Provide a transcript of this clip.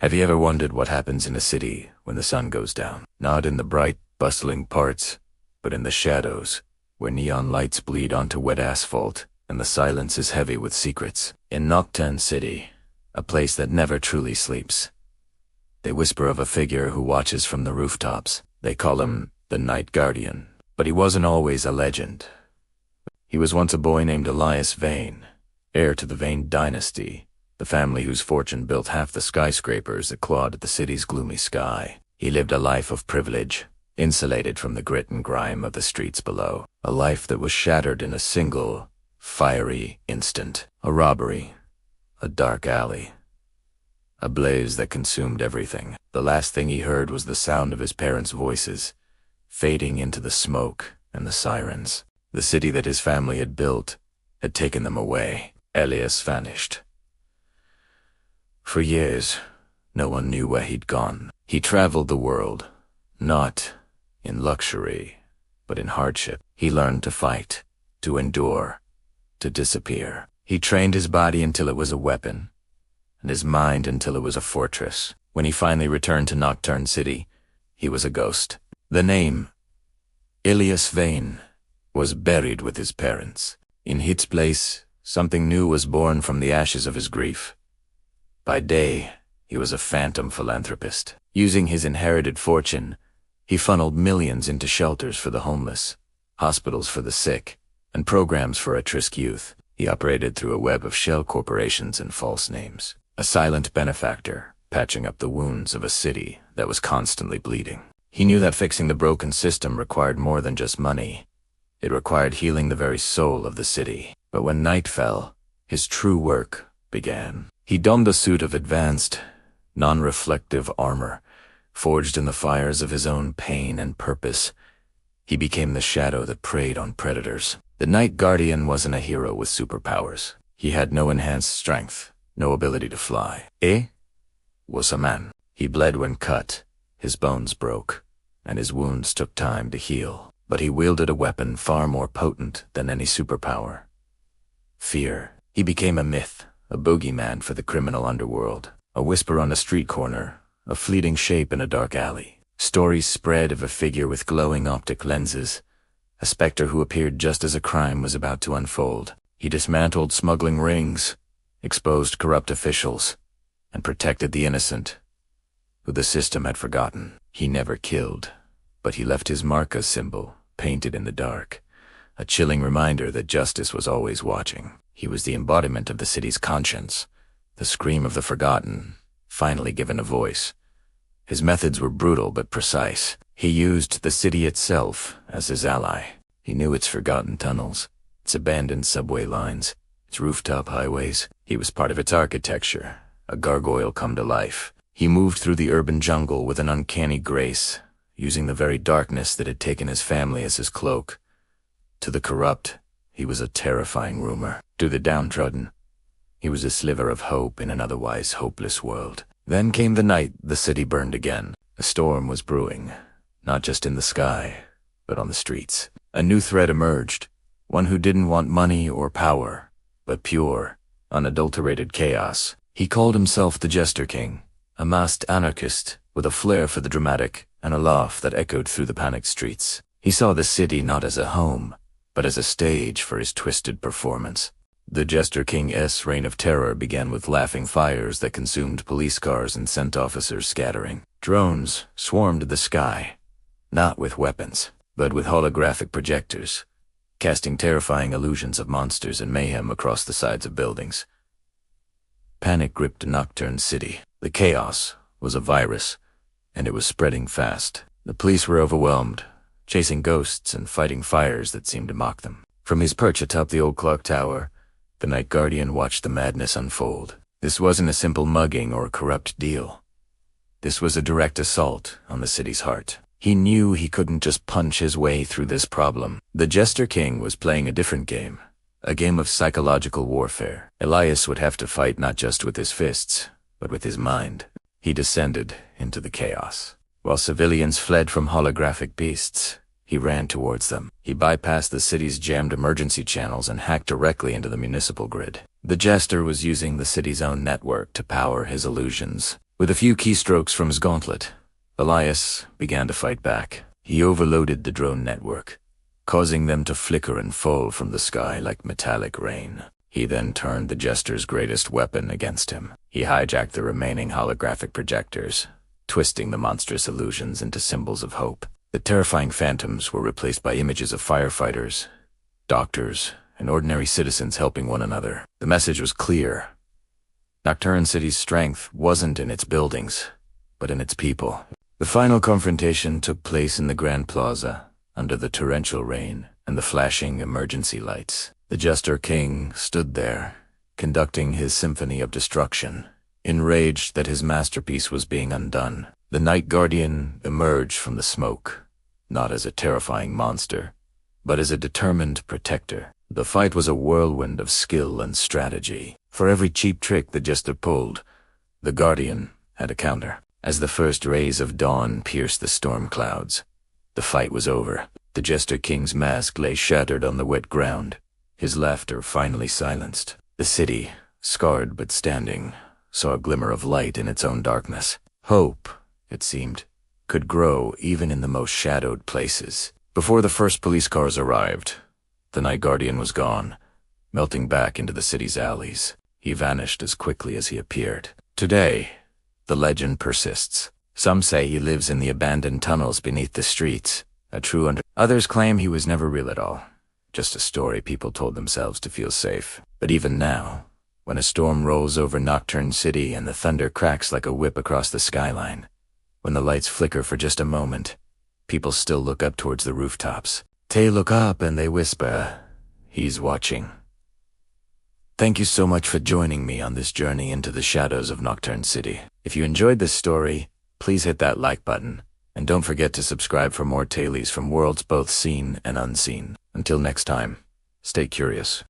Have you ever wondered what happens in a city when the sun goes down? Not in the bright, bustling parts, but in the shadows, where neon lights bleed onto wet asphalt and the silence is heavy with secrets. In Nocturne City, a place that never truly sleeps, they whisper of a figure who watches from the rooftops. They call him the Night Guardian. But he wasn't always a legend. He was once a boy named Elias Vane, heir to the Vane dynasty, the family whose fortune built half the skyscrapers that clawed at the city's gloomy sky. He lived a life of privilege, insulated from the grit and grime of the streets below. A life that was shattered in a single, fiery instant. A robbery, a dark alley, a blaze that consumed everything. The last thing he heard was the sound of his parents' voices, fading into the smoke and the sirens. The city that his family had built had taken them away. Elias vanished. For years, no one knew where he'd gone. He traveled the world, not in luxury, but in hardship. He learned to fight, to endure, to disappear. He trained his body until it was a weapon, and his mind until it was a fortress. When he finally returned to Nocturne City, he was a ghost. The name, Elias Vane, was buried with his parents. In his place, something new was born from the ashes of his grief. By day, he was a phantom philanthropist. Using his inherited fortune, he funneled millions into shelters for the homeless, hospitals for the sick, and programs for at-risk youth. He operated through a web of shell corporations and false names. A silent benefactor, patching up the wounds of a city that was constantly bleeding. He knew that fixing the broken system required more than just money. It required healing the very soul of the city. But when night fell, his true work began. He donned a suit of advanced, non-reflective armor, forged in the fires of his own pain and purpose. He became the shadow that preyed on predators. The Night Guardian wasn't a hero with superpowers. He had no enhanced strength, no ability to fly. Was a man. He bled when cut, his bones broke, and his wounds took time to heal. But he wielded a weapon far more potent than any superpower. Fear. He became a myth, a boogeyman for the criminal underworld. A whisper on a street corner, a fleeting shape in a dark alley. Stories spread of a figure with glowing optic lenses, a specter who appeared just as a crime was about to unfold. He dismantled smuggling rings, exposed corrupt officials, and protected the innocent, who the system had forgotten. He never killed, but he left his mark, a symbol, painted in the dark, a chilling reminder that justice was always watching. He was the embodiment of the city's conscience, the scream of the forgotten, finally given a voice. His methods were brutal but precise. He used the city itself as his ally. He knew its forgotten tunnels, its abandoned subway lines, its rooftop highways. He was part of its architecture, a gargoyle come to life. He moved through the urban jungle with an uncanny grace, using the very darkness that had taken his family as his cloak. To the corrupt, he was a terrifying rumor. To the downtrodden, he was a sliver of hope in an otherwise hopeless world. Then came the night the city burned again. A storm was brewing, not just in the sky, but on the streets. A new threat emerged, one who didn't want money or power, but pure, unadulterated chaos. He called himself the Jester King, a masked anarchist with a flair for the dramatic and a laugh that echoed through the panicked streets. He saw the city not as a home, but as a stage for his twisted performance. The Jester King's reign of terror began with laughing fires that consumed police cars and sent officers scattering. Drones swarmed the sky, not with weapons, but with holographic projectors, casting terrifying illusions of monsters and mayhem across the sides of buildings. Panic gripped Nocturne City. The chaos was a virus, and it was spreading fast. The police were overwhelmed, chasing ghosts and fighting fires that seemed to mock them. From his perch atop the old clock tower, the Night Guardian watched the madness unfold. This wasn't a simple mugging or a corrupt deal. This was a direct assault on the city's heart. He knew he couldn't just punch his way through this problem. The Jester King was playing a different game, a game of psychological warfare. Elias would have to fight not just with his fists, but with his mind. He descended into the chaos. While civilians fled from holographic beasts, he ran towards them. He bypassed the city's jammed emergency channels and hacked directly into the municipal grid. The Jester was using the city's own network to power his illusions. With a few keystrokes from his gauntlet, Elias began to fight back. He overloaded the drone network, causing them to flicker and fall from the sky like metallic rain. He then turned the Jester's greatest weapon against him. He hijacked the remaining holographic projectors, twisting the monstrous illusions into symbols of hope. The terrifying phantoms were replaced by images of firefighters, doctors, and ordinary citizens helping one another. The message was clear. Nocturne City's strength wasn't in its buildings, but in its people. The final confrontation took place in the Grand Plaza, under the torrential rain and the flashing emergency lights. The Jester King stood there, conducting his symphony of destruction, enraged that his masterpiece was being undone. The Night Guardian emerged from the smoke, not as a terrifying monster, but as a determined protector. The fight was a whirlwind of skill and strategy. For every cheap trick the Jester pulled, the Guardian had a counter. As the first rays of dawn pierced the storm clouds, the fight was over. The Jester King's mask lay shattered on the wet ground, his laughter finally silenced. The city, scarred but standing, saw a glimmer of light in its own darkness. Hope, it seemed, could grow even in the most shadowed places. Before the first police cars arrived, the Night Guardian was gone, melting back into the city's alleys. He vanished as quickly as he appeared. Today, the legend persists. Some say he lives in the abandoned tunnels beneath the streets, a true Others claim he was never real at all, just a story people told themselves to feel safe. But even now, when a storm rolls over Nocturne City and the thunder cracks like a whip across the skyline, when the lights flicker for just a moment, people still look up towards the rooftops. They look up and they whisper, "He's watching." Thank you so much for joining me on this journey into the shadows of Nocturne City. If you enjoyed this story, please hit that like button, and don't forget to subscribe for more tales from worlds both seen and unseen. Until next time, stay curious.